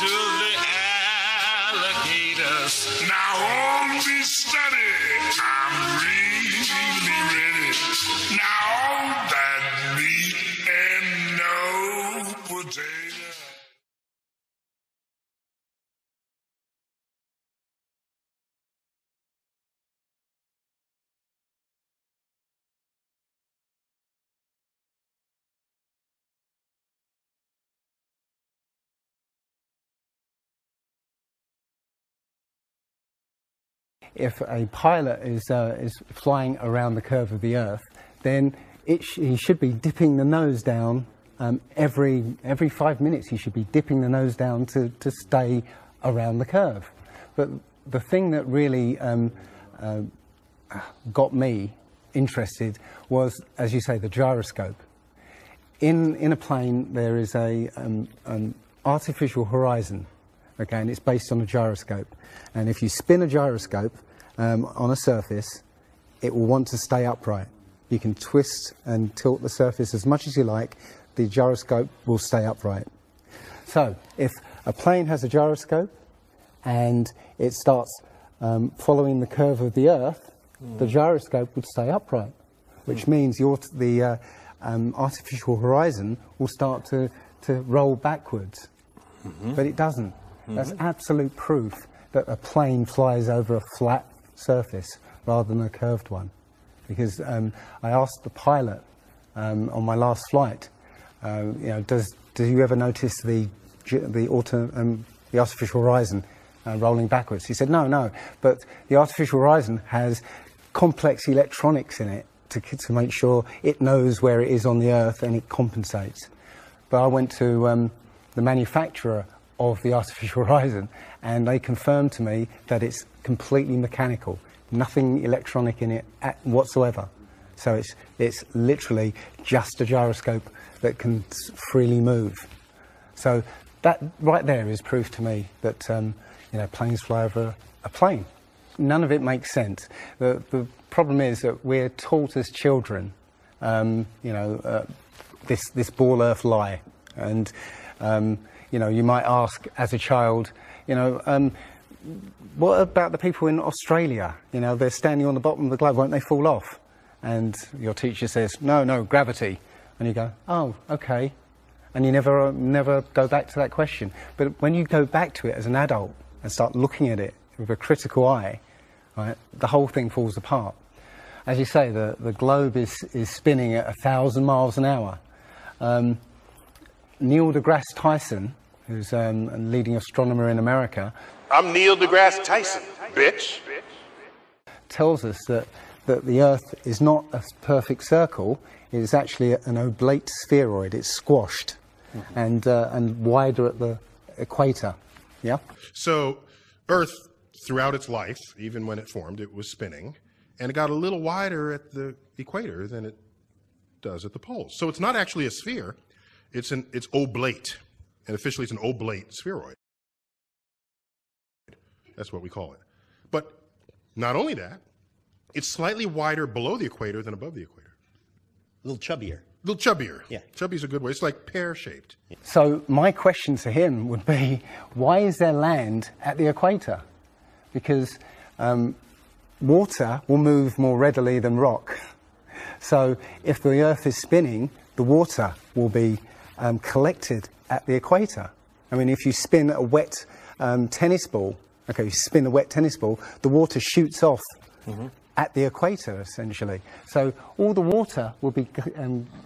to the alligators. Now all be steady. I'm really ready. Now all that meat and no potato. If a pilot is flying around the curve of the Earth, then he should be dipping the nose down every 5 minutes. He should be dipping the nose down to stay around the curve. But the thing that really got me interested was, as you say, the gyroscope. In a plane, there is an artificial horizon. Okay, and it's based on a gyroscope. And if you spin a gyroscope on a surface, it will want to stay upright. You can twist and tilt the surface as much as you like, the gyroscope will stay upright. So, if a plane has a gyroscope and it starts following the curve of the Earth, the gyroscope would stay upright, which means the artificial horizon will start to roll backwards. But it doesn't. That's absolute proof that a plane flies over a flat surface rather than a curved one. Because I asked the pilot on my last flight, do you ever notice the artificial horizon rolling backwards? He said, no, but the artificial horizon has complex electronics in it to make sure it knows where it is on the Earth and it compensates. But I went to the manufacturer of the artificial horizon, and they confirmed to me that it's completely mechanical, nothing electronic in it whatsoever. So it's literally just a gyroscope that can freely move. So that right there is proof to me that planes fly over a plane. None of it makes sense. The problem is that we're taught as children, this ball Earth lie, and you might ask as a child, what about the people in Australia? They're standing on the bottom of the globe, won't they fall off? And your teacher says, no, gravity. And you go, oh, okay. And you never go back to that question. But when you go back to it as an adult and start looking at it with a critical eye, right, the whole thing falls apart. As you say, the globe is spinning at 1,000 miles an hour. Neil deGrasse Tyson, who's a leading astronomer in America. I'm Neil deGrasse Tyson, bitch. Tells us that the Earth is not a perfect circle. It is actually an oblate spheroid. It's squashed and wider at the equator. Yeah. So Earth, throughout its life, even when it formed, it was spinning, and it got a little wider at the equator than it does at the poles. So it's not actually a sphere. It's oblate, and officially it's an oblate spheroid. That's what we call it. But not only that, it's slightly wider below the equator than above the equator. A little chubbier. A little chubbier. Yeah. Chubby's a good way. It's like pear-shaped. So my question to him would be, why is there land at the equator? Because water will move more readily than rock. So if the Earth is spinning, the water will be collected at the equator. I mean, if you spin a wet tennis ball, okay, you spin a wet tennis ball, the water shoots off at the equator, essentially. So all the water will be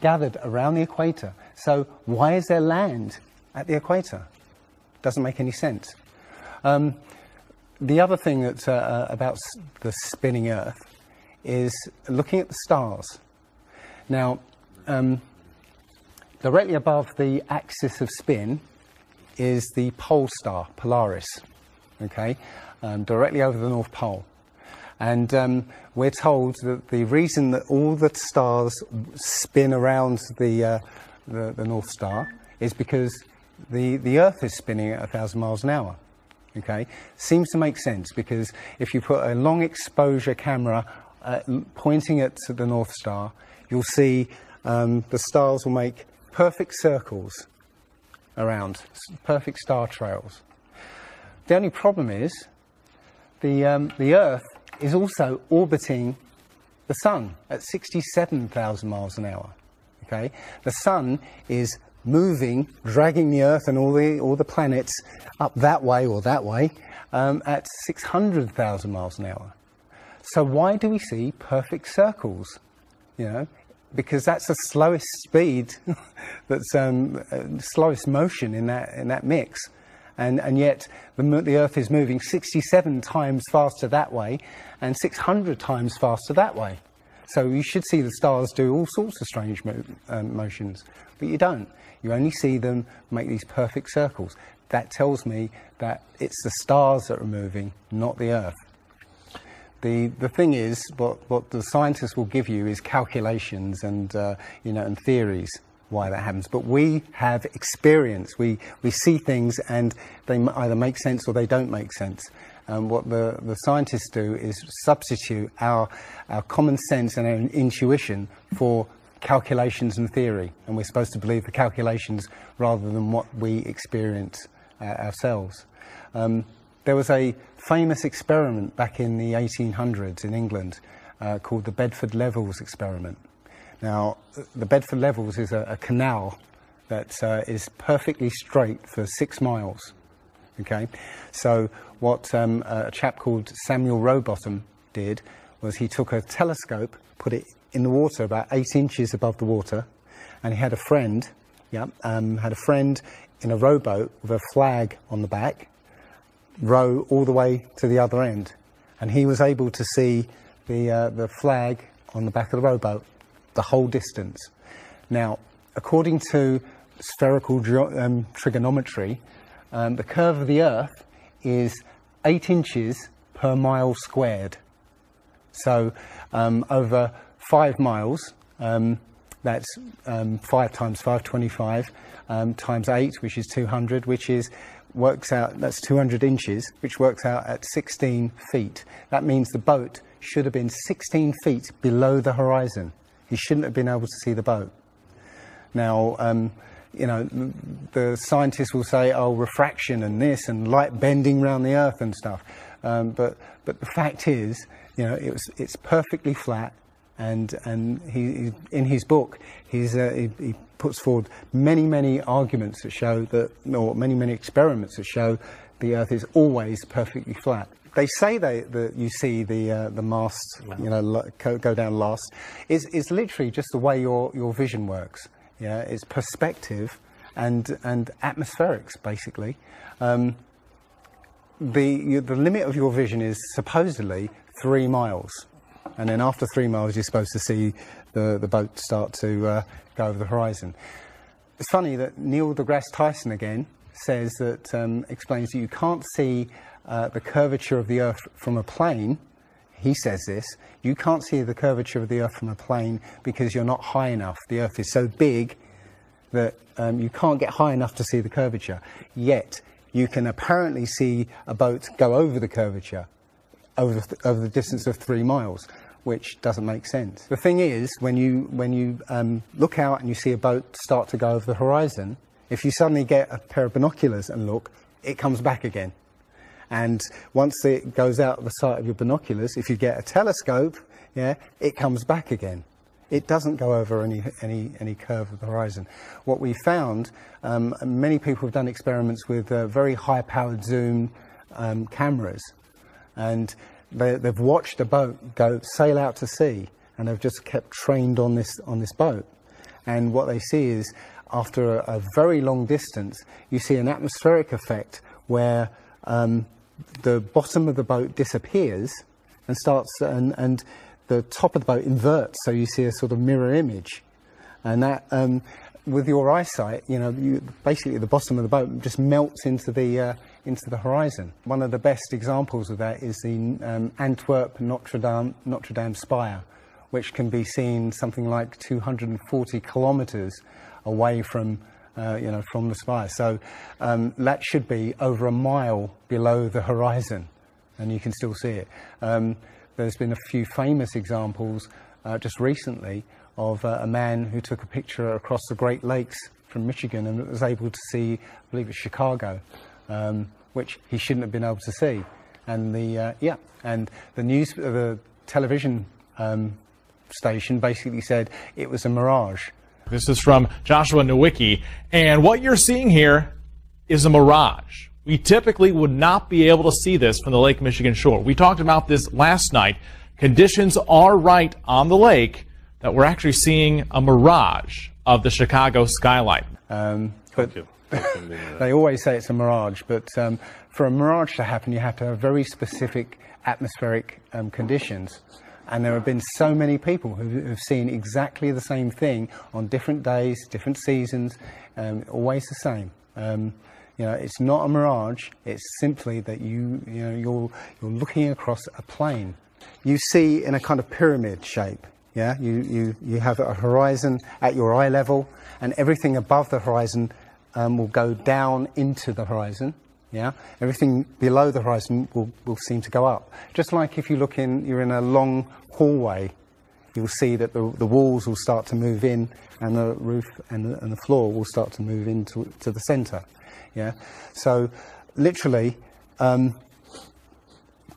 gathered around the equator. So why is there land at the equator? Doesn't make any sense. The other thing that's about the spinning Earth is looking at the stars. Now, directly above the axis of spin is the pole star, Polaris, okay, directly over the North Pole. And we're told that the reason that all the stars spin around the North Star is because the Earth is spinning at 1,000 miles an hour. Okay, seems to make sense, because if you put a long exposure camera pointing at the North Star, you'll see the stars will make perfect circles around, perfect star trails. The only problem is the Earth is also orbiting the Sun at 67,000 miles an hour. Okay, the Sun is moving, dragging the Earth and all the planets up that way or that way at 600,000 miles an hour. So why do we see perfect circles? You know, because that's the slowest speed, that's slowest motion in that mix, and yet the Earth is moving 67 times faster that way and 600 times faster that way. So you should see the stars do all sorts of strange motions, but you don't. You only see them make these perfect circles. That tells me that it's the stars that are moving, not the Earth. The thing is, what the scientists will give you is calculations and and theories why that happens. But we have experience. We see things and they either make sense or they don't make sense. What the scientists do is substitute our common sense and our intuition for calculations and theory, and we're supposed to believe the calculations rather than what we experience ourselves. There was a famous experiment back in the 1800s in England called the Bedford Levels experiment. Now, the Bedford Levels is a canal that is perfectly straight for 6 miles. Okay, so what a chap called Samuel Rowbottom did was he took a telescope, put it in the water about 8 inches above the water, and he had a friend, in a rowboat with a flag on the back, row all the way to the other end, and he was able to see the flag on the back of the rowboat the whole distance. Now, according to spherical trigonometry, the curve of the Earth is 8 inches per mile squared. So over 5 miles, that's 5 times 5, 25, times 8, which is 200, works out, that's 200 inches, which works out at 16 feet. That means the boat should have been 16 feet below the horizon. He shouldn't have been able to see the boat. Now, the scientists will say, oh, refraction and this and light bending around the Earth and stuff. But the fact is, it's perfectly flat. And he in his book, he puts forward many arguments that show that, or many experiments that show the Earth is always perfectly flat. They say that you see the mast, go down last. Is literally just the way your vision works. Yeah, it's perspective and atmospherics basically. The limit of your vision is supposedly 3 miles. And then after 3 miles, you're supposed to see the boat start to go over the horizon. It's funny that Neil deGrasse Tyson again says that, explains that you can't see the curvature of the Earth from a plane. He says this, you can't see the curvature of the Earth from a plane because you're not high enough. The Earth is so big that you can't get high enough to see the curvature. Yet, you can apparently see a boat go over the curvature over the distance of 3 miles, which doesn't make sense. The thing is, when you look out and you see a boat start to go over the horizon, if you suddenly get a pair of binoculars and look, it comes back again. And once it goes out of the sight of your binoculars, if you get a telescope, it comes back again. It doesn't go over any curve of the horizon. What we found, many people have done experiments with very high-powered zoom cameras, and they've watched a boat sail out to sea, and they've just kept trained on this boat. And what they see is, after a very long distance, you see an atmospheric effect where the bottom of the boat disappears and and the top of the boat inverts, so you see a sort of mirror image. And that, with your eyesight, basically the bottom of the boat just melts into the horizon. One of the best examples of that is the Antwerp Notre Dame spire, which can be seen something like 240 kilometres away from the spire. So that should be over a mile below the horizon, and you can still see it. There's been a few famous examples just recently of a man who took a picture across the Great Lakes from Michigan and was able to see, I believe it's Chicago, which he shouldn't have been able to see. And the television station basically said it was a mirage. This is from Joshua Nowicki, and what you're seeing here is a mirage. We typically would not be able to see this from the Lake Michigan shore. We talked about this last night. Conditions are right on the lake that we're actually seeing a mirage of the Chicago skyline. But they always say it's a mirage, but for a mirage to happen, you have to have very specific atmospheric conditions. And there have been so many people who've seen exactly the same thing on different days, different seasons, always the same. You know, it's not a mirage. It's simply that you're looking across a plane. You see in a kind of pyramid shape. Yeah, you have a horizon at your eye level, and everything above the horizon will go down into the horizon. Yeah, everything below the horizon will seem to go up. Just like if you're in a long hallway, you'll see that the walls will start to move in, and the roof and the floor will start to move into the center. Yeah, so literally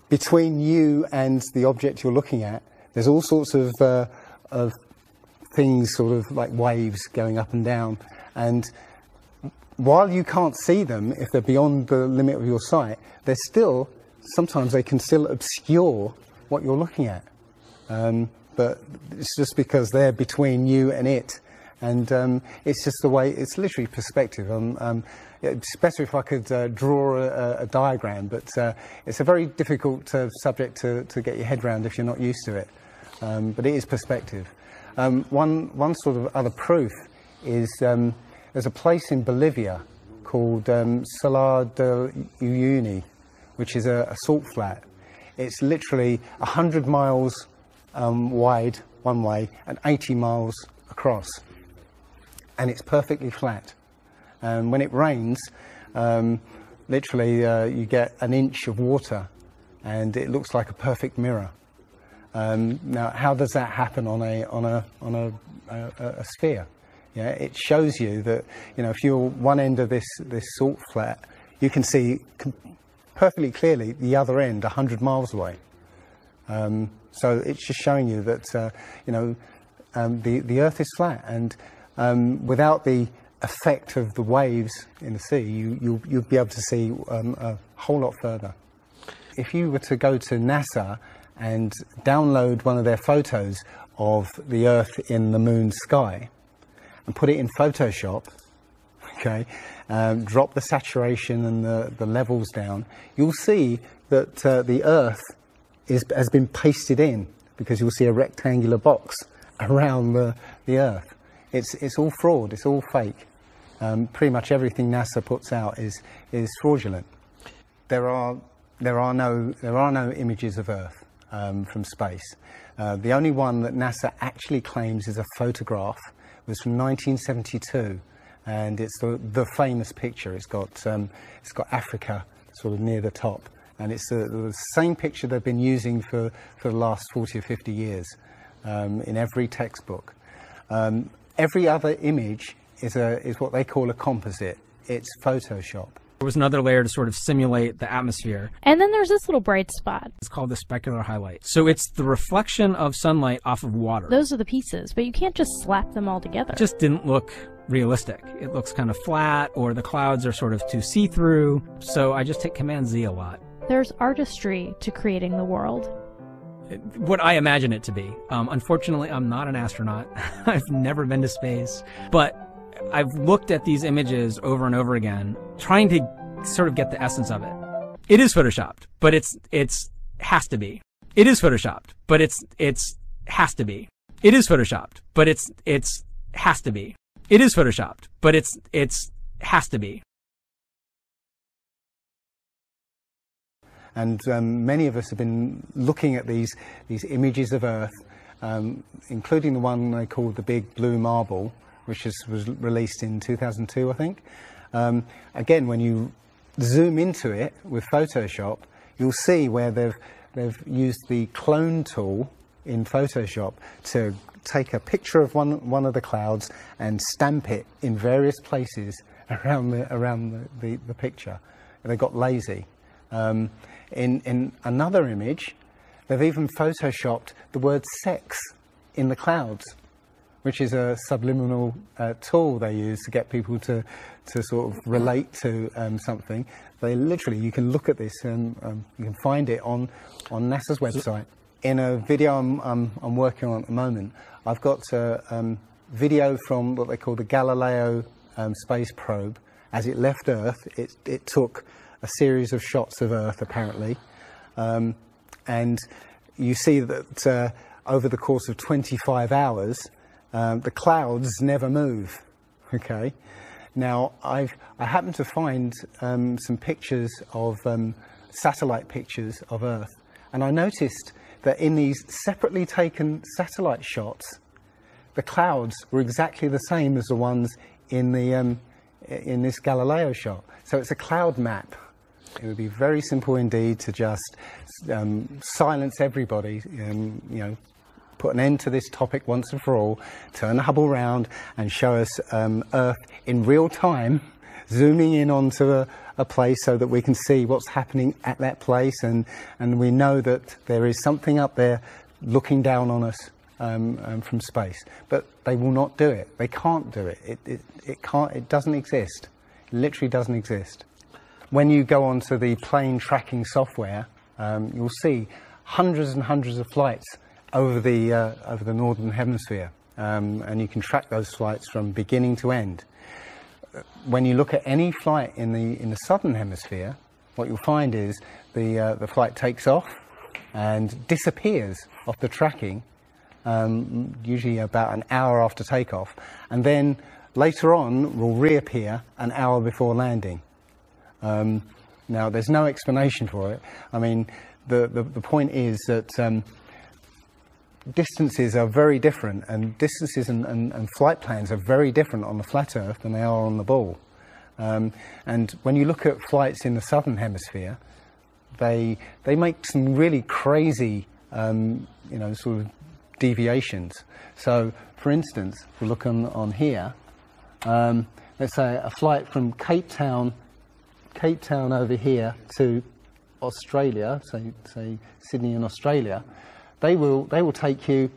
between you and the object you're looking at, there's all sorts of things, sort of like waves going up and down, and while you can't see them, if they're beyond the limit of your sight, sometimes they can still obscure what you're looking at. But it's just because they're between you and it. And it's just the way, it's literally perspective. It's better if I could draw a diagram, but it's a very difficult subject to get your head around if you're not used to it. But it is perspective. One sort of other proof is there's a place in Bolivia called Salar de Uyuni, which is a salt flat. It's literally 100 miles wide one way and 80 miles across. And it's perfectly flat. And when it rains, literally you get an inch of water and it looks like a perfect mirror. Now, how does that happen on a sphere? Yeah, it shows you that, you know, if you're one end of this salt flat, you can see perfectly clearly the other end 100 miles away. So it's just showing you that, you know, the Earth is flat, and without the effect of the waves in the sea, you'll be able to see a whole lot further. If you were to go to NASA and download one of their photos of the Earth in the moon's sky and put it in Photoshop, okay, drop the saturation and the levels down, you'll see that the Earth has been pasted in, because you'll see a rectangular box around the Earth. It's all fraud, it's all fake. Pretty much everything NASA puts out is fraudulent. There are no images of Earth from space. The only one that NASA actually claims is a photograph was from 1972, and it's the famous picture. It's got Africa sort of near the top, and it's the same picture they've been using for the last 40 or 50 years in every textbook. Every other image is what they call a composite. It's Photoshop. There was another layer to sort of simulate the atmosphere. And then there's this little bright spot. It's called the specular highlight. So it's the reflection of sunlight off of water. Those are the pieces, but you can't just slap them all together. It just didn't look realistic. It looks kind of flat, or the clouds are sort of too see-through. So I just hit Command Z a lot. There's artistry to creating the world. What I imagine it to be. Unfortunately, I'm not an astronaut. I've never been to space. But I've looked at these images over and over again, trying to sort of get the essence of it. It is photoshopped, but it's has to be. It is photoshopped, but it's has to be. It is photoshopped, but it's has to be. It is photoshopped, but it's has to be. And many of us have been looking at these images of Earth, including the one they called the Big Blue Marble, which was released in 2002, I think. Again, when you zoom into it with Photoshop, you'll see where they've used the clone tool in Photoshop to take a picture of one of the clouds and stamp it in various places around the picture. They got lazy. In another image, they've even photoshopped the word sex in the clouds, which is a subliminal tool they use to get people to sort of relate to something. They literally, you can look at this and you can find it on NASA's website. In a video I'm working on at the moment, I've got a video from what they call the Galileo space probe. As it left Earth, it took a series of shots of Earth, apparently. And you see that over the course of 25 hours, the clouds never move. Okay. Now, I happened to find some pictures of satellite pictures of Earth, and I noticed that in these separately taken satellite shots, the clouds were exactly the same as the ones in this Galileo shot. So it's a cloud map. It would be very simple indeed to just silence everybody, put an end to this topic once and for all, turn the Hubble round and show us Earth in real time, zooming in onto a place so that we can see what's happening at that place, and we know that there is something up there looking down on us from space. But they will not do it. They can't do it. It doesn't exist. It literally doesn't exist. When you go onto the plane tracking software, you'll see hundreds and hundreds of flights over the northern hemisphere, and you can track those flights from beginning to end. When you look at any flight in the southern hemisphere, what you'll find is the flight takes off and disappears off the tracking, usually about an hour after takeoff, and then later on will reappear an hour before landing. Now, there's no explanation for it. I mean, the point is that distances are very different, and distances and flight plans are very different on the flat Earth than they are on the ball. And when you look at flights in the southern hemisphere, they make some really crazy, sort of deviations. So, for instance, if we look on here, let's say a flight from Cape Town over here to Australia, say Sydney in Australia, they will take you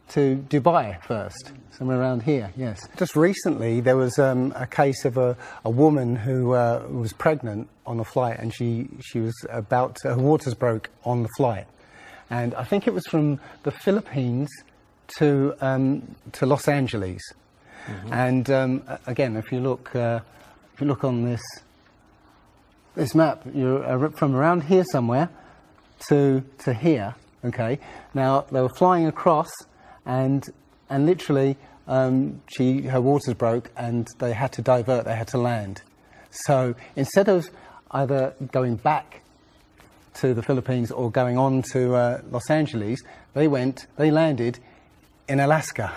to Dubai first, somewhere around here. Yes. Just recently, there was a case of a woman who was pregnant on a flight, and she was her waters broke on the flight, and I think it was from the Philippines to Los Angeles. Mm-hmm. And again, if you look on this map, you're from around here somewhere to here. Okay. Now they were flying across, and literally her waters broke, and they had to divert. They had to land. So instead of either going back to the Philippines or going on to Los Angeles, they landed in Alaska.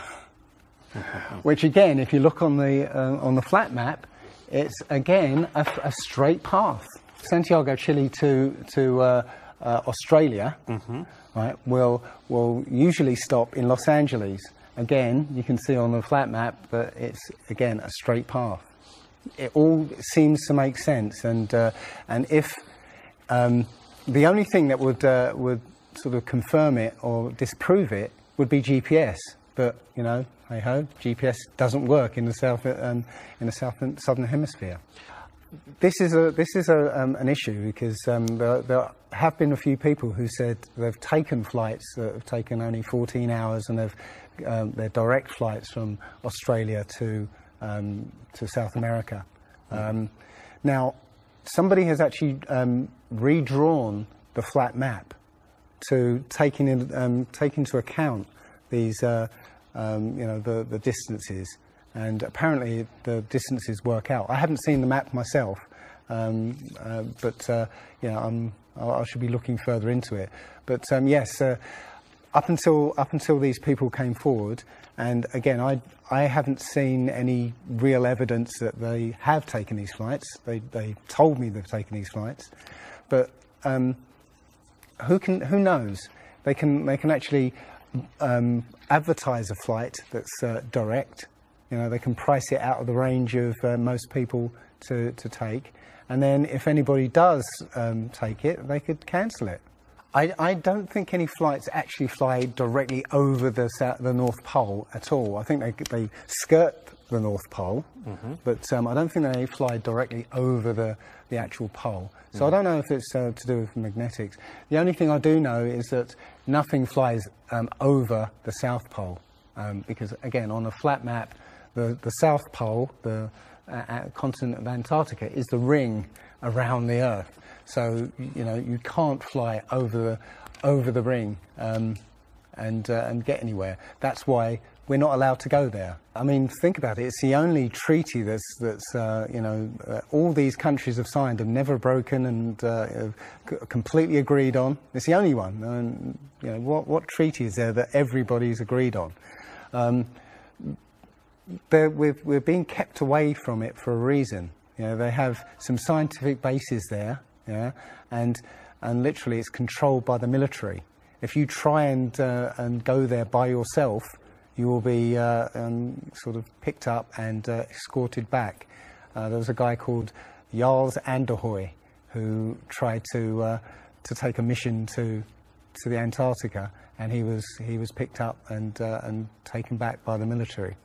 Which again, if you look on the flat map, it's again a straight path. Santiago, Chile to Australia, mm-hmm. right? Will usually stop in Los Angeles. Again, you can see on the flat map that it's again a straight path. It all seems to make sense, and if the only thing that would sort of confirm it or disprove it would be GPS, but hey ho, GPS doesn't work in the southern hemisphere. This is an issue because there have been a few people who said they've taken flights that have taken only 14 hours, and they're direct flights from Australia to South America. Now, somebody has actually redrawn the flat map to take into account these the distances, and apparently the distances work out. I haven't seen the map myself, but I should be looking further into it. But yes, up until these people came forward, and again, I haven't seen any real evidence that they have taken these flights. They told me they've taken these flights, but who knows? They can actually advertise a flight that's direct. You know, they can price it out of the range of most people to take. And then if anybody does take it, they could cancel it. I don't think any flights actually fly directly over the North Pole at all. I think they skirt the North Pole, but I don't think they fly directly over the actual pole. So I don't know if it's to do with magnetics. The only thing I do know is that nothing flies over the South Pole, because again, on a flat map, the South Pole, the continent of Antarctica, is the ring around the Earth. So you know you can't fly over the ring and get anywhere. That's why we're not allowed to go there. I mean, think about it. It's the only treaty that's all these countries have signed and never broken and completely agreed on. It's the only one. And you know what treaty is there that everybody's agreed on? We're being kept away from it for a reason. You know, they have some scientific bases there, yeah, and literally it's controlled by the military. If you try and go there by yourself, you will be sort of picked up and escorted back. There was a guy called Jarls Anderhoy who tried to take a mission to the Antarctica, and he was picked up and taken back by the military.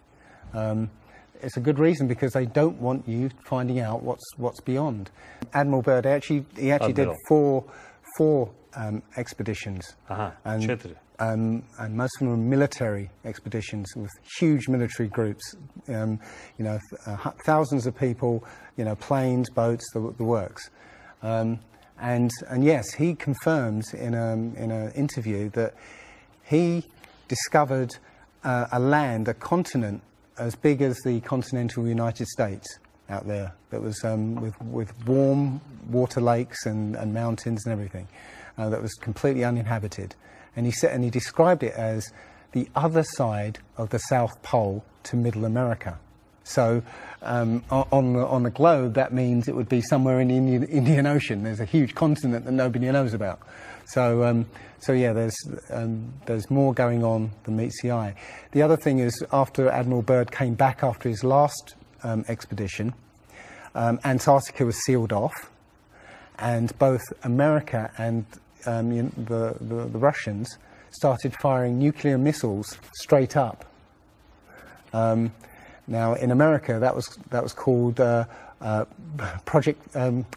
It's a good reason, because they don't want you finding out what's beyond. Admiral Byrd he actually did four expeditions, and most of them were military expeditions with huge military groups. You know, thousands of people, you know, planes, boats, the works. And yes, he confirms in an interview that he discovered a continent as big as the continental United States out there, that was with warm water lakes and mountains and everything, that was completely uninhabited. And he described it as the other side of the South Pole to Middle America. So on the globe, that means it would be somewhere in the Indian Ocean. There's a huge continent that nobody knows about. So yeah, there's more going on than meets the eye. The other thing is, after Admiral Byrd came back after his last expedition, Antarctica was sealed off, and both America and the Russians started firing nuclear missiles straight up. Now, in America, that was called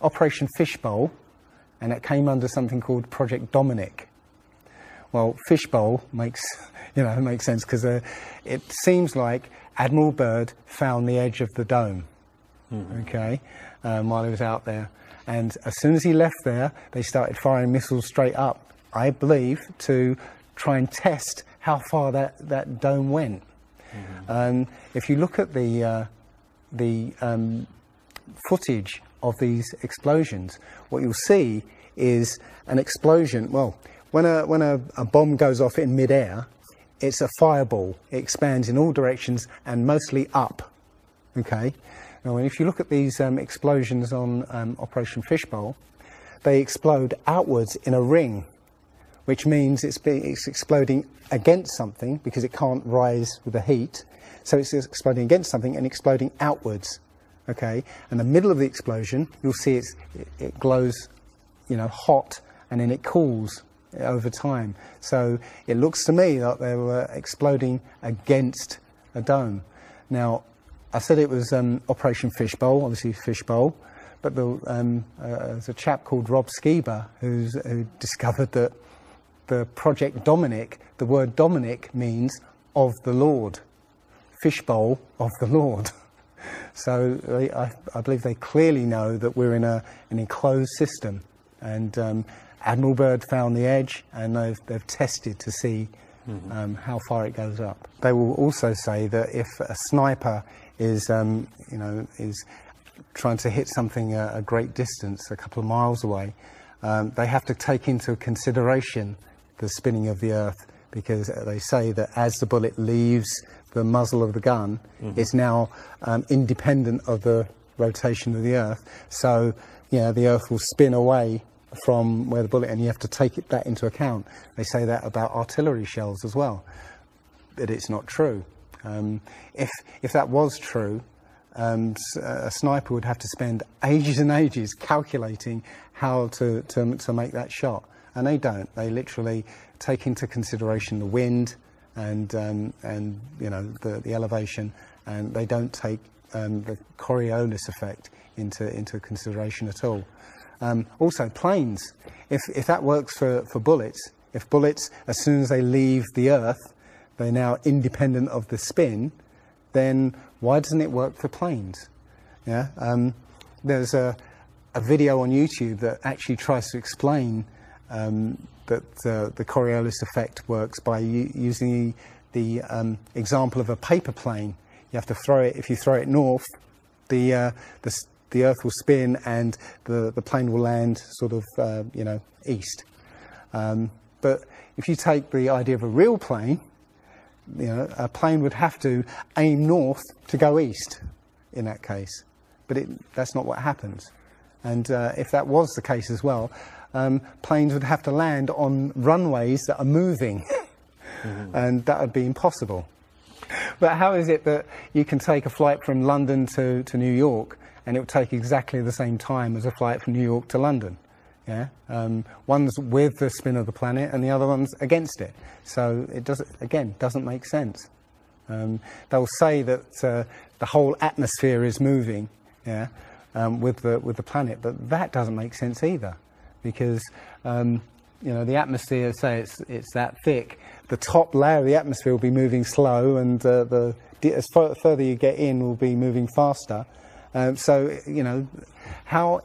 Operation Fishbowl, and it came under something called Project Dominic. Well, Fishbowl makes sense, because it seems like Admiral Byrd found the edge of the dome, okay, while he was out there. And as soon as he left there, they started firing missiles straight up, I believe, to try and test how far that dome went. If you look at the footage of these explosions, what you'll see is an explosion. Well, when a bomb goes off in midair, it's a fireball. It expands in all directions and mostly up. Okay. Now, if you look at these explosions on Operation Fishbowl, they explode outwards in a ring, which means it's exploding against something, because it can't rise with the heat. So it's exploding against something and exploding outwards. Okay, and the middle of the explosion, you'll see it glows, you know, hot, and then it cools over time. So it looks to me like they were exploding against a dome. Now, I said it was Operation Fishbowl, obviously Fishbowl, but there's a chap called Rob Skiba who discovered that the Project Dominic, the word Dominic means of the Lord, Fishbowl of the Lord. So I believe they clearly know that we're in an enclosed system, and Admiral Byrd found the edge, and they've tested to see how far it goes up. They will also say that if a sniper is trying to hit something a great distance, a couple of miles away, they have to take into consideration the spinning of the Earth, because they say that as the bullet leaves the muzzle of the gun, it's now independent of the rotation of the Earth. So, you know, the Earth will spin away from where the bullet, and you have to take that into account. They say that about artillery shells as well, that it's not true. If that was true, a sniper would have to spend ages and ages calculating how to make that shot, and they don't. They literally take into consideration the wind and you know, the elevation, and they don't take the Coriolis effect into consideration at all. Also, planes. If that works for bullets, if bullets, as soon as they leave the Earth, they're now independent of the spin, then why doesn't it work for planes? Yeah. There's a video on YouTube that actually tries to explain that the Coriolis effect works by using the example of a paper plane. You have to throw it. If you throw it north, the Earth will spin and the plane will land sort of you know, east. But if you take the idea of a real plane, you know, a plane would have to aim north to go east in that case. But that's not what happens. And if that was the case as well, planes would have to land on runways that are moving. And that would be impossible. But how is it that you can take a flight from London to New York and it would take exactly the same time as a flight from New York to London? Yeah, one's with the spin of the planet and the other one's against it. So it doesn't make sense. They'll say that the whole atmosphere is moving, yeah, with the planet, but that doesn't make sense either, because you know, the atmosphere, say it's that thick, the top layer of the atmosphere will be moving slow, and as further you get in, will be moving faster. So, you know,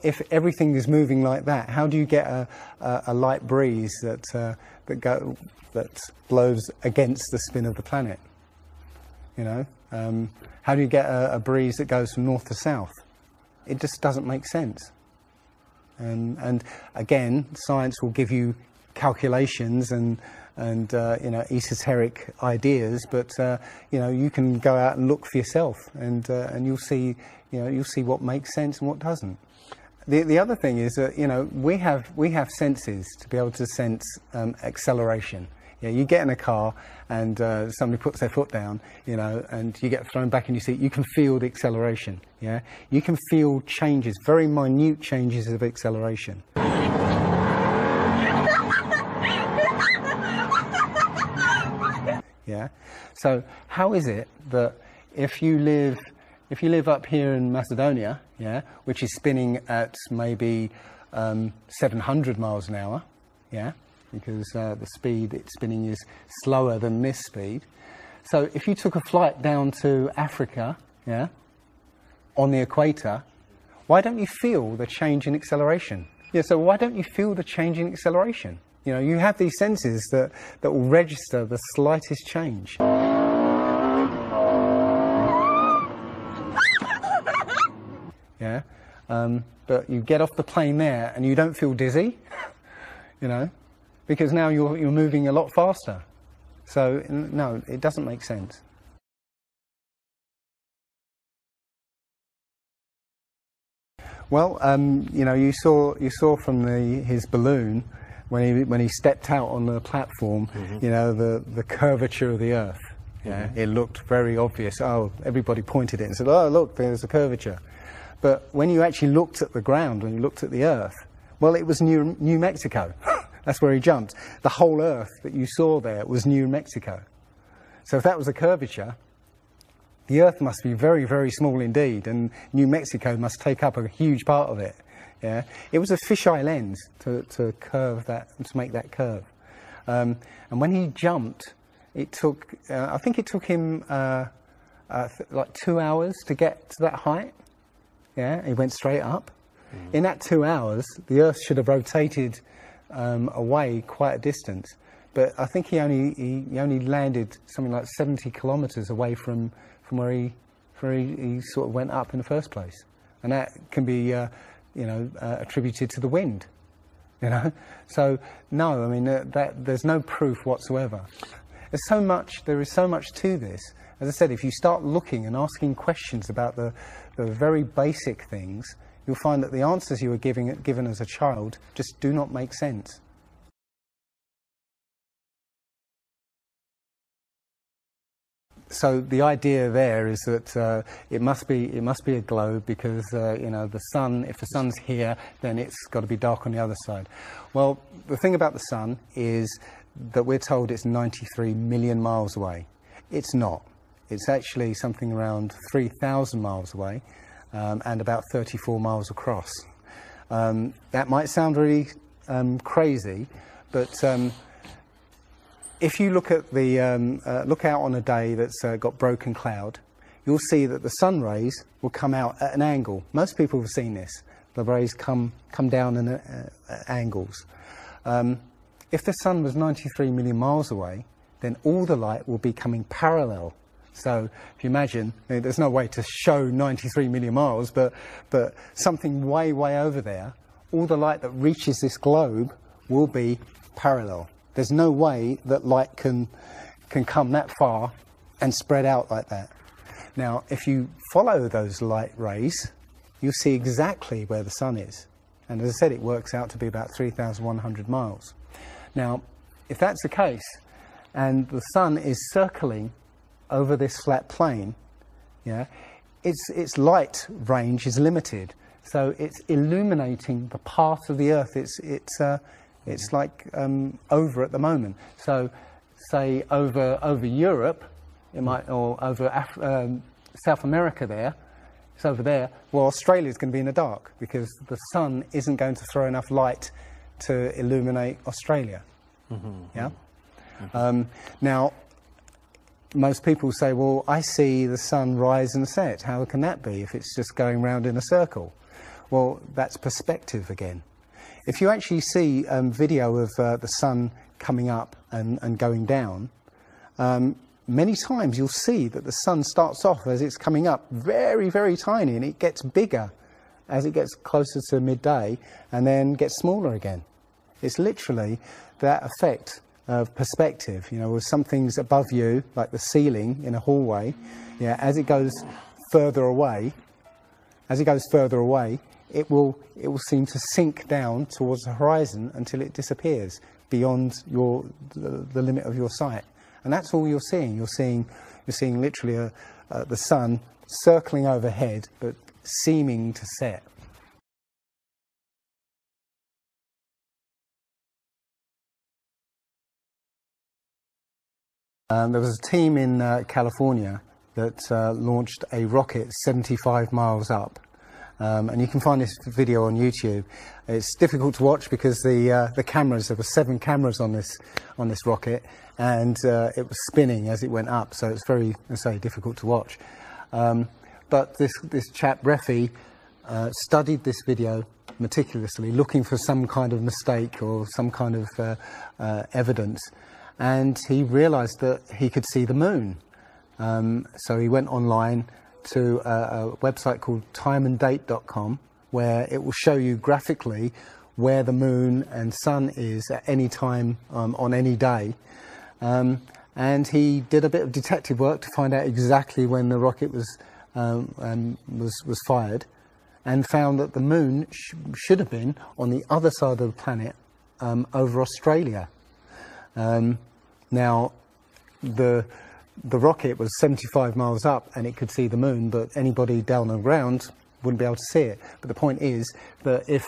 if everything is moving like that, how do you get a light breeze that blows against the spin of the planet? You know, how do you get a breeze that goes from north to south? It just doesn't make sense. And again, science will give you calculations and you know, esoteric ideas, but you know, you can go out and look for yourself, and you'll see, you know, you'll see what makes sense and what doesn't. The other thing is that, you know, we have senses to be able to sense acceleration. Yeah, you get in a car and somebody puts their foot down, you know, and you get thrown back in your seat. You can feel the acceleration. Yeah, you can feel changes, very minute changes of acceleration. Yeah. So how is it that if you live up here in Macedonia, yeah, which is spinning at maybe 700 miles an hour, yeah, because the speed it's spinning is slower than this speed. So if you took a flight down to Africa, yeah, on the equator, why don't you feel the change in acceleration? Yeah, so why don't you feel the change in acceleration? You know, you have these senses that will register the slightest change. Yeah, but you get off the plane there and you don't feel dizzy, you know, because now you're moving a lot faster. So no, it doesn't make sense. Well, you know, you saw from his balloon when he stepped out on the platform, you know, the curvature of the Earth. Yeah, it looked very obvious. Oh, everybody pointed it and said, "Oh, look, there's a curvature." But when you actually looked at the ground, when you looked at the Earth, well, it was New Mexico. That's where he jumped. The whole Earth that you saw there was New Mexico. So if that was a curvature, the Earth must be very, very small indeed, and New Mexico must take up a huge part of it. Yeah, it was a fisheye lens to curve that, to make that curve. And when he jumped, it took, I think it took him like 2 hours to get to that height. Yeah, he went straight up. In that 2 hours, the Earth should have rotated away quite a distance, but I think he only landed something like 70 kilometers away from where he sort of went up in the first place, and that can be you know, attributed to the wind. You know, so no, I mean there's no proof whatsoever. There is so much to this. As I said, if you start looking and asking questions about the very basic things, you'll find that the answers you were given as a child just do not make sense. So the idea there is that it must be a globe because you know, the sun. If the sun's here, then it's got to be dark on the other side. Well, the thing about the sun is that we're told it's 93 million miles away. It's not. It's actually something around 3,000 miles away and about 34 miles across. That might sound really crazy, but if you look at look out on a day that's got broken cloud, you'll see that the sun rays will come out at an angle. Most people have seen this. The rays come down at angles. If the sun was 93 million miles away, then all the light will be coming parallel. So if you imagine, there's no way to show 93 million miles, but something way over there, all the light that reaches this globe will be parallel. There's no way that light can come that far and spread out like that. Now, if you follow those light rays, you'll see exactly where the sun is. And as I said, it works out to be about 3,100 miles. Now, if that's the case, and the sun is circling over this flat plane, yeah, its light range is limited. So it's illuminating the part of the Earth it's like over at the moment. So, say over Europe, it might, or over South America there, it's over there. Well, Australia's going to be in the dark because the sun isn't going to throw enough light to illuminate Australia. Yeah. Now, most people say, well, I see the sun rise and set. How can that be if it's just going round in a circle? Well, that's perspective again. If you actually see video of the sun coming up and going down, many times you'll see that the sun starts off as it's coming up very tiny, and it gets bigger as it gets closer to midday and then gets smaller again. It's literally that effect of perspective. You know, with something's above you, like the ceiling in a hallway, yeah, as it goes further away, it will seem to sink down towards the horizon until it disappears beyond the limit of your sight. And that's all you're seeing. You're seeing literally the sun circling overhead, but seeming to set. There was a team in California that launched a rocket 75 miles up. And you can find this video on YouTube. It's difficult to watch because the cameras, there were 7 cameras on this rocket, and it was spinning as it went up, so it's very, I say, difficult to watch. But this chap, Murphy, studied this video meticulously, looking for some kind of mistake or some kind of evidence, and he realized that he could see the moon. So he went online to a website called timeanddate.com, where it will show you graphically where the moon and sun is at any time on any day. And he did a bit of detective work to find out exactly when the rocket was fired, and found that the moon should have been on the other side of the planet, over Australia. Now, the rocket was 75 miles up and it could see the moon, but anybody down on the ground wouldn't be able to see it. But the point is that if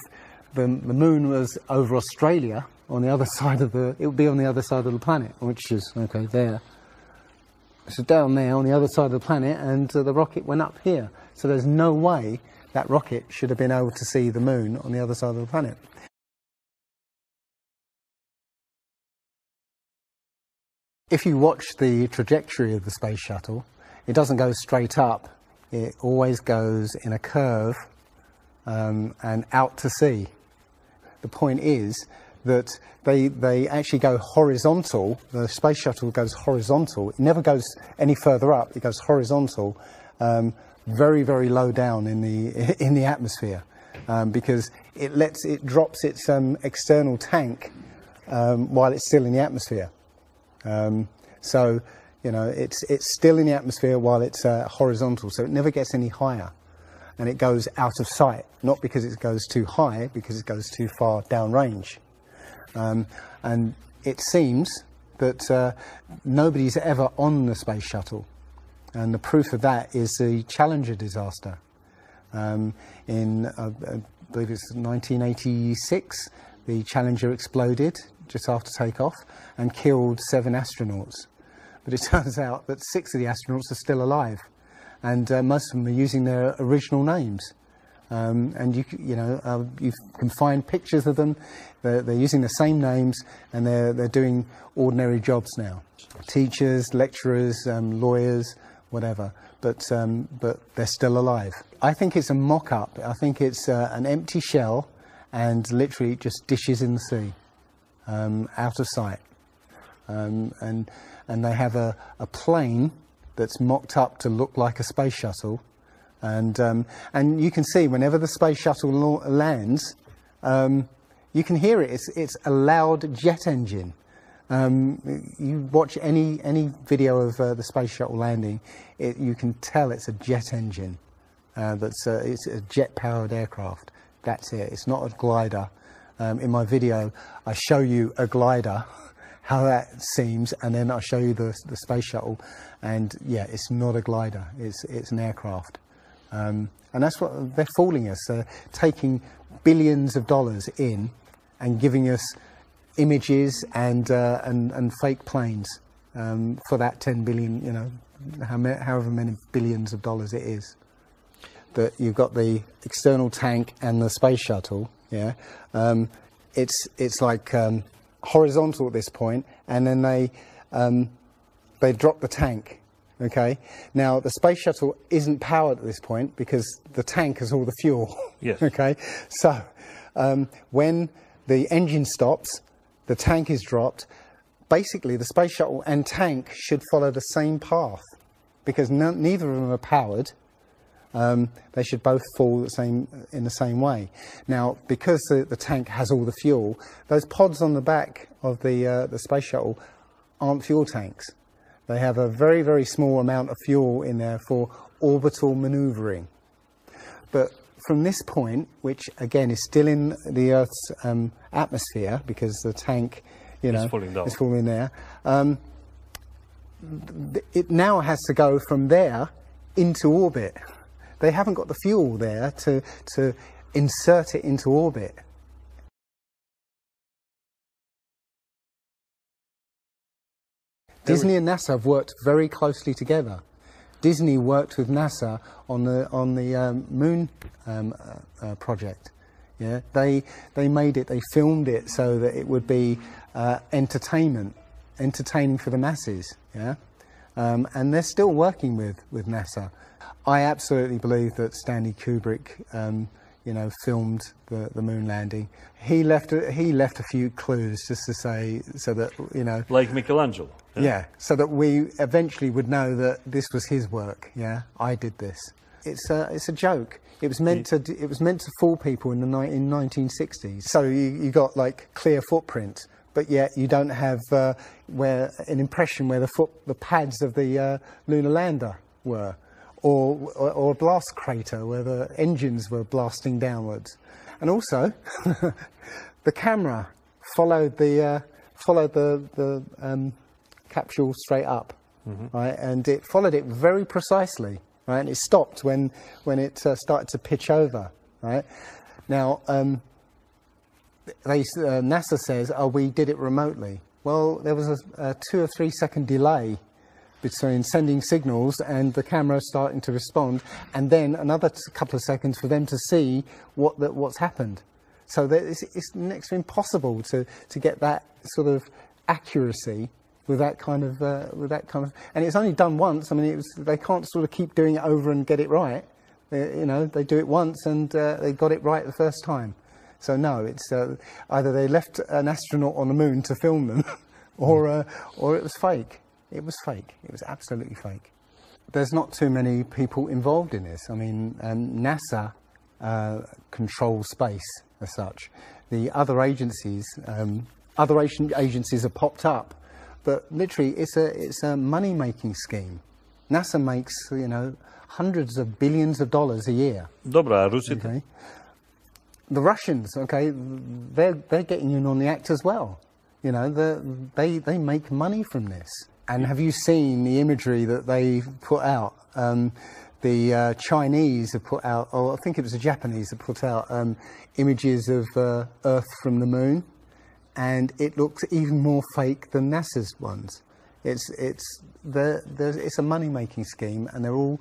the moon was over Australia, on the other side of it would be on the other side of the planet, which is, okay, there. So down there on the other side of the planet, and the rocket went up here. So there's no way that rocket should have been able to see the moon on the other side of the planet. If you watch the trajectory of the space shuttle, it doesn't go straight up. It always goes in a curve and out to sea. The point is that they actually go horizontal. The space shuttle goes horizontal. It never goes any further up. It goes horizontal, very low down in the atmosphere, because it drops its external tank while it's still in the atmosphere. So, you know, it's still in the atmosphere while it's horizontal, so it never gets any higher. and it goes out of sight, not because it goes too high, because it goes too far downrange. And it seems that nobody's ever on the space shuttle, and the proof of that is the Challenger disaster. In, I believe it's 1986, the Challenger exploded just after takeoff and killed 7 astronauts. But it turns out that 6 of the astronauts are still alive, and most of them are using their original names. And you can find pictures of them. They're using the same names, and they're doing ordinary jobs now. Teachers, lecturers, lawyers, whatever. But they're still alive. I think it's a mock-up. I think it's an empty shell, and literally just dishes in the sea, out of sight. And they have a plane that's mocked up to look like a space shuttle. And you can see whenever the space shuttle lands, you can hear it. It's a loud jet engine. You watch any video of the space shuttle landing, you can tell it's a jet engine. It's a jet-powered aircraft. That's it. It's not a glider. In my video, I show you a glider, how that seems, and then I show you the space shuttle, and yeah, it's not a glider. It's an aircraft. And that's what they're fooling us. They're taking billions of dollars in and giving us images and fake planes for that 10 billion, you know, however many billions of dollars it is. That you've got the external tank and the space shuttle. Yeah, it's like horizontal at this point, and then they drop the tank. Okay, now the space shuttle isn't powered at this point because the tank has all the fuel. Yes. Okay, so when the engine stops, the tank is dropped. Basically, the space shuttle and tank should follow the same path because neither of them are powered. They should both fall in the same way. Now, because the tank has all the fuel, those pods on the back of the space shuttle aren't fuel tanks. They have a very, very small amount of fuel in there for orbital manoeuvring. But from this point, which again is still in the Earth's atmosphere, because the tank, you know, is falling there, it now has to go from there into orbit. They haven't got the fuel there to insert it into orbit. Disney and NASA have worked very closely together. Disney worked with NASA on the moon project. Yeah, they made it. They filmed it so that it would be entertaining for the masses. Yeah, and they're still working with NASA. I absolutely believe that Stanley Kubrick, you know, filmed the moon landing. He left a few clues just to say, so that, you know, like Michelangelo. Yeah, so that we eventually would know that this was his work. Yeah, I did this. It's a joke. It was meant to fool people in 1960s. So you got like clear footprints, but yet you don't have where an impression where the pads of the lunar lander were. Or a blast crater where the engines were blasting downwards, and also the camera followed the capsule straight up, right, and it followed it very precisely, right, and it stopped when it started to pitch over, right. Now, NASA says, "Oh, we did it remotely." Well, there was a 2 or 3 second delay between sending signals and the camera starting to respond, and then another couple of seconds for them to see what's happened. So it's next to impossible to get that sort of accuracy with that kind of and it's only done once. I mean, they can't sort of keep doing it over and get it right. You know, they do it once and they got it right the first time. So no, it's either they left an astronaut on the moon to film them, or it was fake. It was fake. It was absolutely fake. There's not too many people involved in this. I mean, NASA controls space as such. The other agencies have popped up, but literally it's a money-making scheme. NASA makes, you know, hundreds of billions of dollars a year. Dobra, a Rusy Okay. The Russians, okay, they're getting in on the act as well. You know, they make money from this. And have you seen the imagery that they put out? The Chinese have put out, or I think it was the Japanese that put out images of Earth from the moon, and it looks even more fake than NASA's ones. It's a money-making scheme, and they're all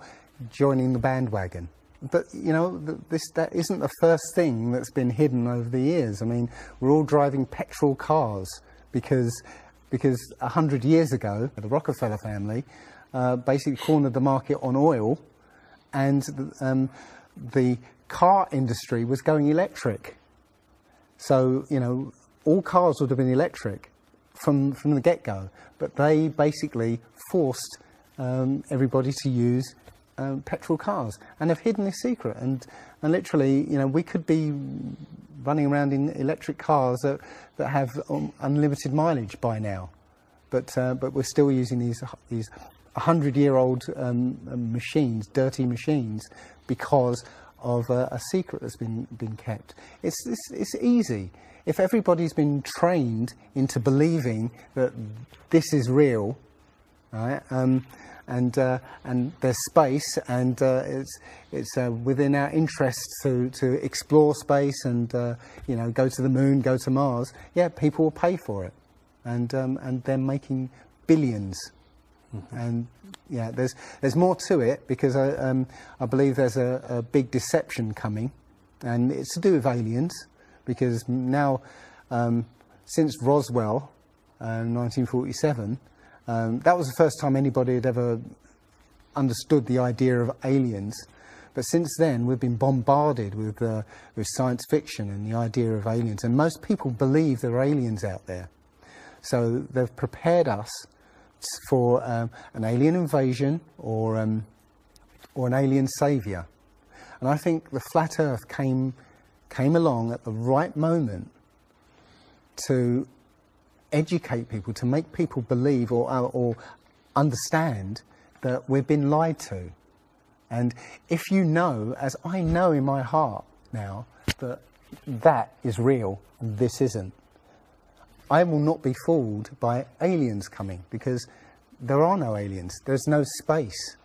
joining the bandwagon. But, you know, that isn't the first thing that's been hidden over the years. I mean, we're all driving petrol cars because 100 years ago, the Rockefeller family basically cornered the market on oil, and the car industry was going electric. So, you know, all cars would have been electric from the get-go, but they basically forced everybody to use petrol cars, and have hidden this secret. And literally, you know, we could be running around in electric cars that have unlimited mileage by now, but we're still using these 100-year-old machines, dirty machines, because of a secret that's been kept. It's easy. If everybody's been trained into believing that this is real, right? And there's space, and it's within our interests to explore space and you know, go to the moon, go to Mars. Yeah, people will pay for it, and they're making billions. Mm-hmm. And yeah, there's more to it, because I believe there's a big deception coming, and it's to do with aliens, because now since Roswell, 1947. That was the first time anybody had ever understood the idea of aliens. But since then, we've been bombarded with science fiction and the idea of aliens. And most people believe there are aliens out there. So they've prepared us for an alien invasion or an alien saviour. And I think the flat Earth came along at the right moment to educate people, to make people believe or understand that we've been lied to. And if you know, as I know in my heart now, that is real and this isn't, I will not be fooled by aliens coming, because there are no aliens. There's no space.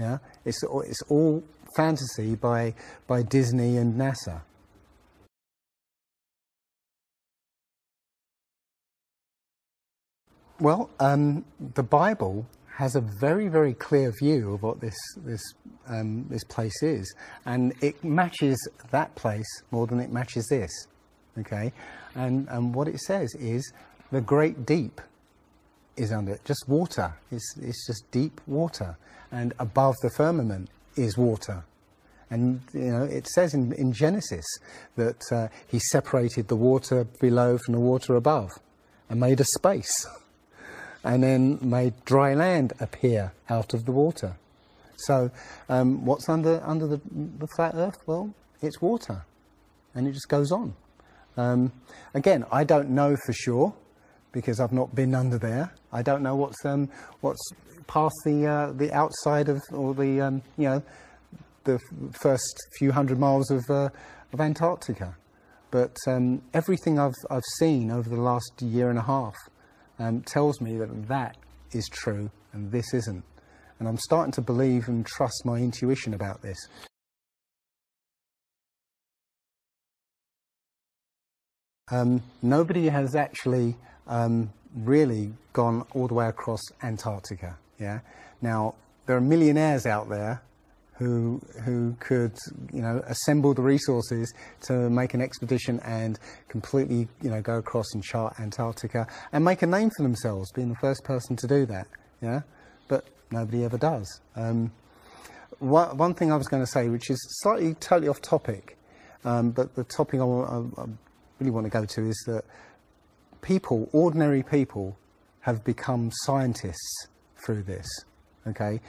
Yeah, it's all fantasy by Disney and NASA. Well, the Bible has a very, very clear view of what this place is, and it matches that place more than it matches this. Okay, and what it says is the great deep is under it, just water. It's just deep water, and above the firmament is water. And you know, it says in Genesis that he separated the water below from the water above, and made a space. And then made dry land appear out of the water. So what's under the flat Earth? Well, it's water, and it just goes on. Again, I don't know for sure, because I've not been under there. I don't know what's past the outside of, or the you know, the first few hundred miles of Antarctica. But everything I've seen over the last year and a half tells me that is true and this isn't. And I'm starting to believe and trust my intuition about this. Nobody has actually really gone all the way across Antarctica. Yeah. Now, there are millionaires out there who could, you know, assemble the resources to make an expedition and completely, you know, go across and chart Antarctica and make a name for themselves, being the first person to do that. Yeah, but nobody ever does. One thing I was going to say, which is slightly totally off topic, but the topic I really want to go to is that people, ordinary people, have become scientists through this. Okay.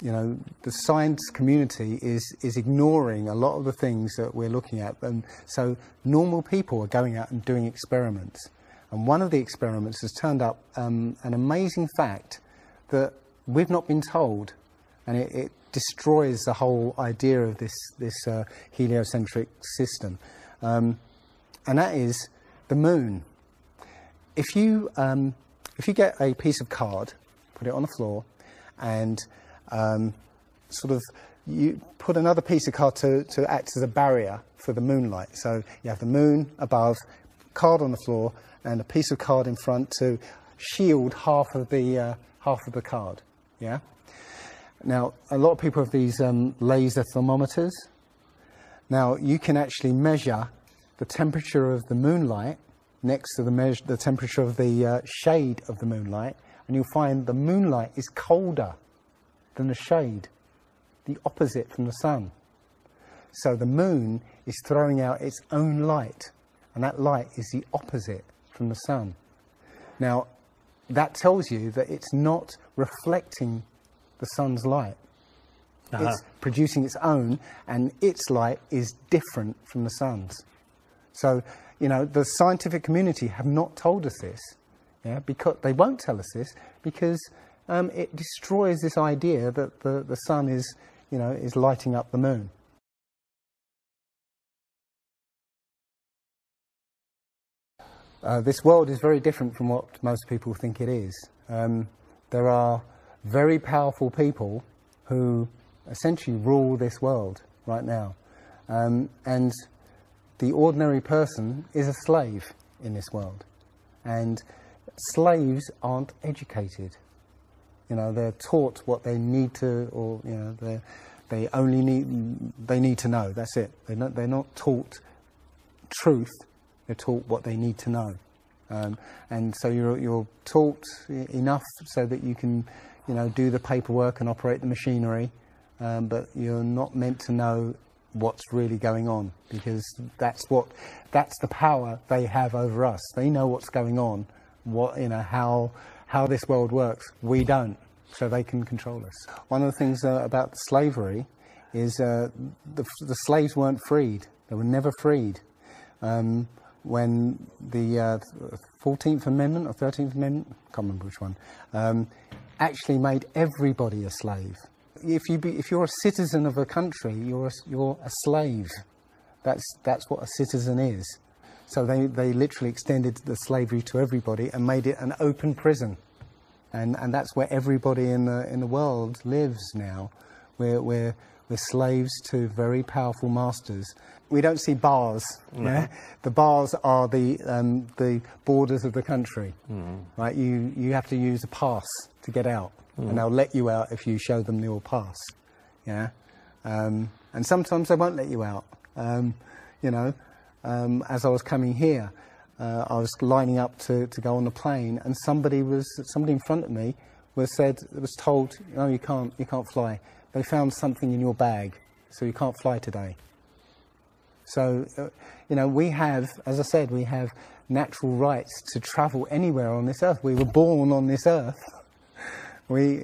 You know, the science community is ignoring a lot of the things that we're looking at, and so normal people are going out and doing experiments. And one of the experiments has turned up an amazing fact that we've not been told, and it destroys the whole idea of this heliocentric system, and that is the moon. If you get a piece of card, put it on the floor, and sort of you put another piece of card to act as a barrier for the moonlight. So you have the moon above, card on the floor, and a piece of card in front to shield half of the card. Yeah. Now, a lot of people have these laser thermometers. Now, you can actually measure the temperature of the moonlight next to the temperature of the shade of the moonlight, and you'll find the moonlight is colder than the shade, the opposite from the sun. So the moon is throwing out its own light, and that light is the opposite from the sun. Now, that tells you that it's not reflecting the sun's light. It's producing its own, and its light is different from the sun's. So, you know, the scientific community have not told us this, yeah, because they won't tell us this because it destroys this idea that the sun is, you know, is lighting up the moon. This world is very different from what most people think it is. There are very powerful people who essentially rule this world right now. And the ordinary person is a slave in this world. And slaves aren't educated. You know, they're taught what they need to, or, you know, they need to know. That's it. They're not taught truth. They're taught what they need to know. And so you're taught enough so that you can, you know, do the paperwork and operate the machinery, but you're not meant to know what's really going on, because that's the power they have over us. They know what's going on, you know, how this world works. We don't, so they can control us. One of the things about slavery is the slaves weren't freed. They were never freed. When the 14th Amendment or 13th Amendment, I can't remember which one, actually made everybody a slave. If you're a citizen of a country, you're a slave. That's what a citizen is. So they literally extended the slavery to everybody and made it an open prison, and that's where everybody in the world lives now. We're slaves to very powerful masters. We don't see bars. No. Yeah? The bars are the borders of the country. Right? You have to use a pass to get out, and they'll let you out if you show them your pass. Yeah, and sometimes they won't let you out. You know, as I was coming here, I was lining up to go on the plane, and somebody in front of me was told, "No, you can't fly. They found something in your bag, so you can't fly today." So, you know, we have, as I said, we have natural rights to travel anywhere on this earth. We were born on this earth. We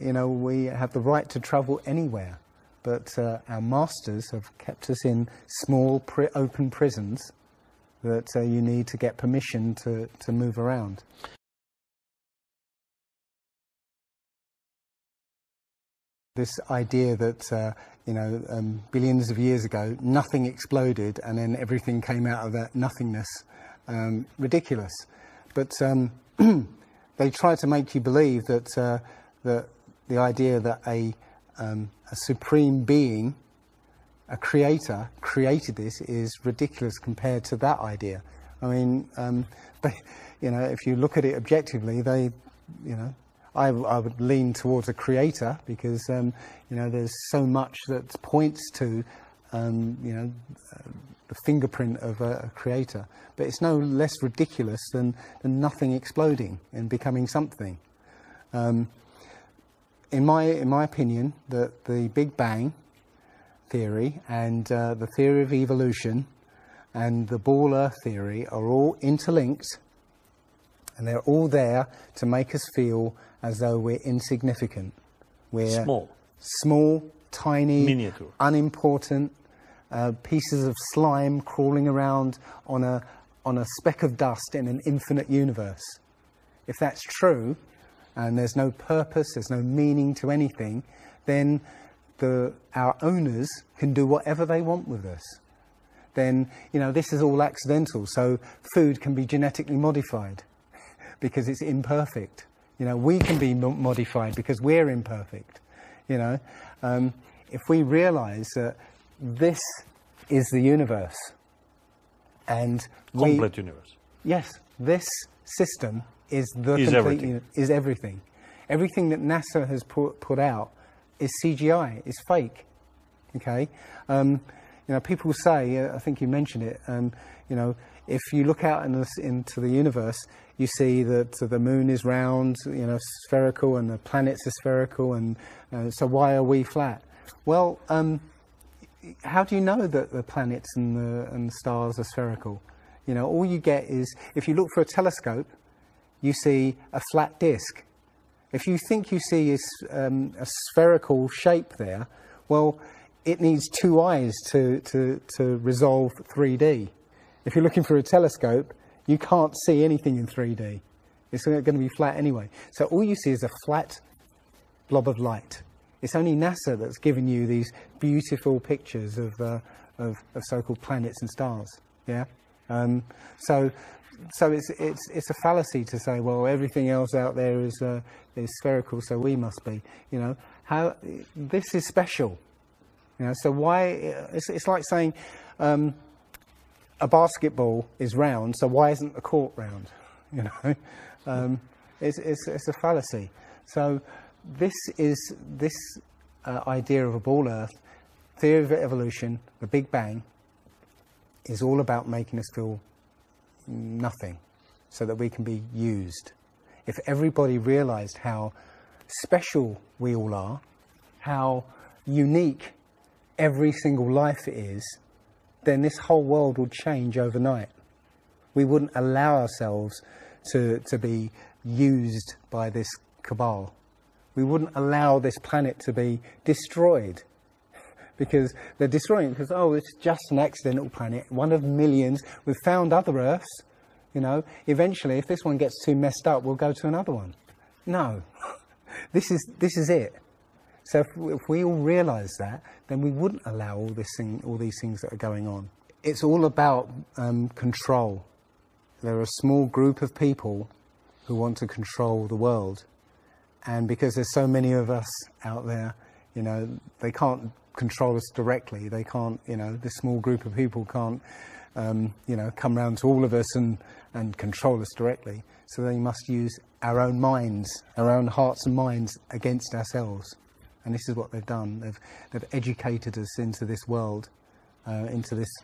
have the right to travel anywhere. But our masters have kept us in small, open prisons that you need to get permission to move around. This idea that, you know, billions of years ago, nothing exploded and then everything came out of that nothingness, ridiculous. But they try to make you believe that the idea that a supreme being, a creator, created this is ridiculous compared to that idea. I mean, you know, if you look at it objectively, you know, I would lean towards a creator because, you know, there's so much that points to, you know, the fingerprint of a creator. But it's no less ridiculous than nothing exploding and becoming something. In my opinion, the Big Bang theory and the theory of evolution and the ball earth theory are all interlinked, and they're all there to make us feel as though we're insignificant. We're small, tiny, miniature, unimportant pieces of slime crawling around on a speck of dust in an infinite universe. If that's true, and there's no purpose, there's no meaning to anything, then our owners can do whatever they want with us. Then, you know, this is all accidental, so food can be genetically modified because it's imperfect. You know, we can be modified because we're imperfect. You know, if we realize that this is the universe, and complete universe. Yes, this system is the Is complete everything. Is everything. Everything that NASA has put out is CGI, is fake. Okay, you know, people say, I think you mentioned it. You know, if you look out into the universe, you see that the moon is round, you know, spherical, and the planets are spherical, and so why are we flat? Well, how do you know that the planets and the stars are spherical? You know, all you get is, if you look for a telescope, you see a flat disk. If you think you see a spherical shape there, well, it needs two eyes to resolve 3D. If you're looking for a telescope, you can't see anything in 3D. It's going to be flat anyway. So all you see is a flat blob of light. It's only NASA that's given you these beautiful pictures of so-called planets and stars. Yeah. So it's a fallacy to say, well, everything else out there is spherical, so we must be. You know, how this is special. You know, so why? It's like saying a basketball is round, so why isn't the court round? You know, it's a fallacy. So this idea of a ball Earth, theory of evolution, the Big Bang, is all about making us feel nothing, so that we can be used. If everybody realized how special we all are, how unique every single life is, then this whole world would change overnight. We wouldn't allow ourselves to be used by this cabal. We wouldn't allow this planet to be destroyed, because they're destroying it because, oh, it's just an accidental planet, one of millions. We've found other Earths, you know. Eventually, if this one gets too messed up, we'll go to another one. No, this is it. So if we all realise that, then we wouldn't allow all these things that are going on. It's all about control. There are a small group of people who want to control the world, and because there's so many of us out there, you know, they can't control us directly. They can't, you know, this small group of people can't, you know, come round to all of us and control us directly. So they must use our own minds, our own hearts and minds against ourselves. And this is what they've done. They've educated us into this world, into this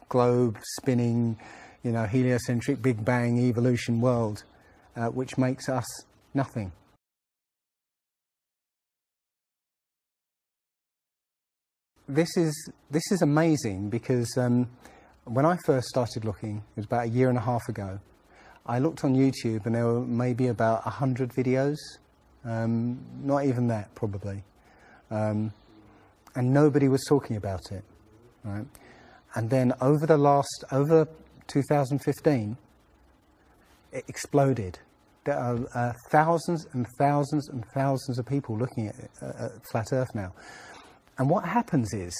globe spinning, you know, heliocentric Big Bang evolution world, which makes us nothing. This is amazing, because when I first started looking, it was about 1.5 years ago, I looked on YouTube and there were maybe about 100 videos, not even that probably, and nobody was talking about it, right? And then over 2015, it exploded. There are thousands and thousands and thousands of people looking at Flat Earth now. And what happens is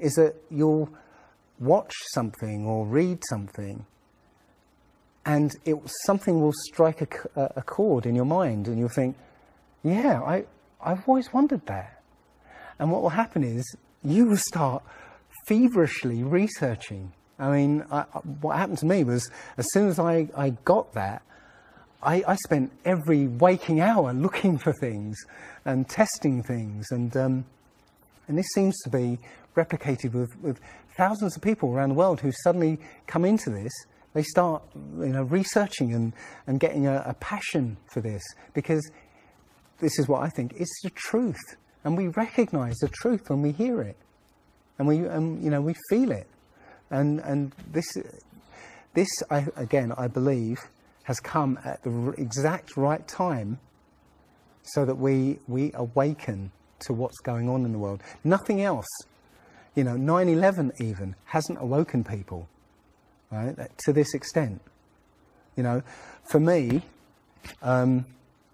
that you'll watch something or read something, and something will strike a chord in your mind, and you'll think, yeah, I've always wondered that. And what will happen is you will start feverishly researching. I mean, what happened to me was, as soon as I got that, I spent every waking hour looking for things and testing things, and this seems to be replicated with thousands of people around the world who suddenly come into this. They start, you know, researching and getting a passion for this, because this is what I think, it's the truth. And we recognise the truth when we hear it. And you know, we feel it. And this I believe, has come at the exact right time, so that we awaken to what's going on in the world. Nothing else, you know, 9/11 even hasn't awoken people, right, to this extent. You know, for me,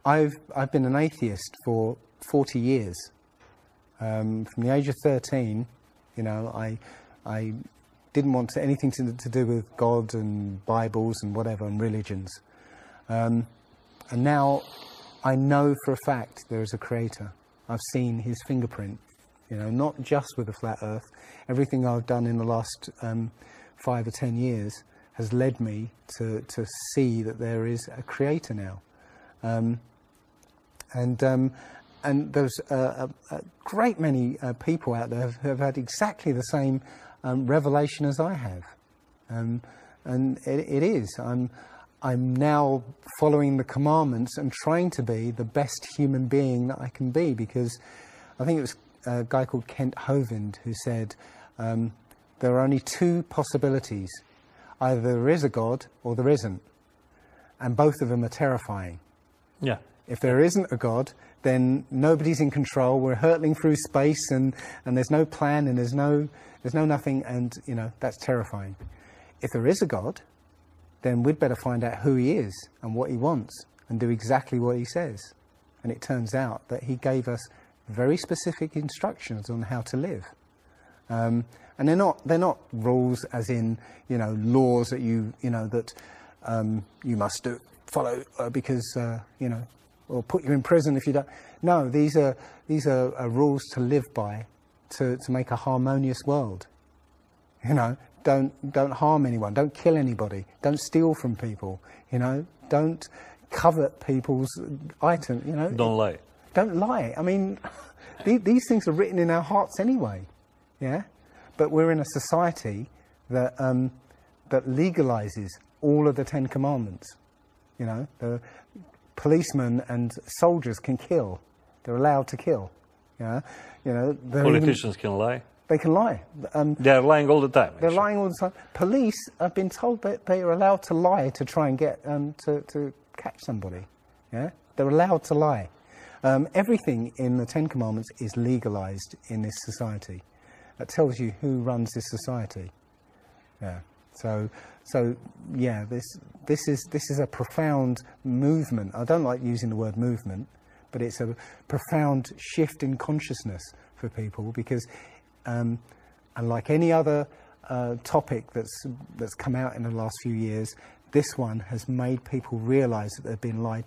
I've been an atheist for 40 years. From the age of 13, you know, I didn't want anything to do with God and Bibles and whatever and religions. And now I know for a fact there is a creator. I've seen his fingerprint, you know, not just with the flat earth. Everything I've done in the last 5 or 10 years has led me to see that there is a creator now. And there's a great many people out there who have had exactly the same revelation as I have. And it is. I'm now following the commandments and trying to be the best human being that I can be, because I think it was a guy called Kent Hovind who said there are only two possibilities. Either there is a God or there isn't. And both of them are terrifying. Yeah. If there isn't a God, then nobody's in control. We're hurtling through space, and there's no plan, and there's no nothing, and you know, that's terrifying. If there is a God, then we'd better find out who he is and what he wants and do exactly what he says. And it turns out that he gave us very specific instructions on how to live. And they're not rules as in, you know, laws that you must follow because you know, or put you in prison if you don't. No, these are rules to live by, to make a harmonious world. You know, don't harm anyone, don't kill anybody, don't steal from people. You know, don't covet people's items. You know, Don't lie. Don't lie. I mean, these things are written in our hearts anyway. Yeah, but we're in a society that that legalizes all of the 10 Commandments. You know, the policemen and soldiers can kill. They're allowed to kill. Yeah, you know. Politicians can lie. They can lie. They're lying all the time. They're actually. lying all the time. Police have been told that they are allowed to lie to try and get to catch somebody. Yeah, they're allowed to lie. Everything in the 10 Commandments is legalized in this society. That tells you who runs this society. Yeah. So yeah, this is a profound movement. I don't like using the word movement, but it's a profound shift in consciousness for people, because unlike any other topic that's come out in the last few years, this one has made people realise that they've been lied